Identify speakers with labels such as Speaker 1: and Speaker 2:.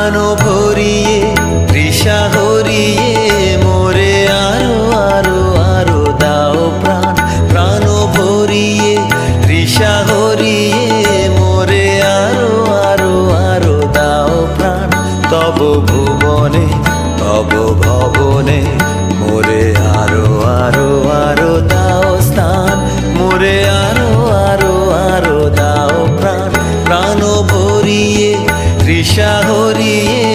Speaker 1: প্রাণ ভরিয়ে তৃষা হরিয়ে মোরে আরো আরো আরো দাও প্রাণ প্রাণ ভরিয়ে তৃষা হরিয়ে মোরে আরো আরো আরো দাও প্রাণ তব ভুবনে তব ভবনে মোরে আরো আরো আরো দাও স্থান মোরে আরো আরো আরো দাও প্রাণ প্রাণ ভরিয়ে তৃষা হরিয়ে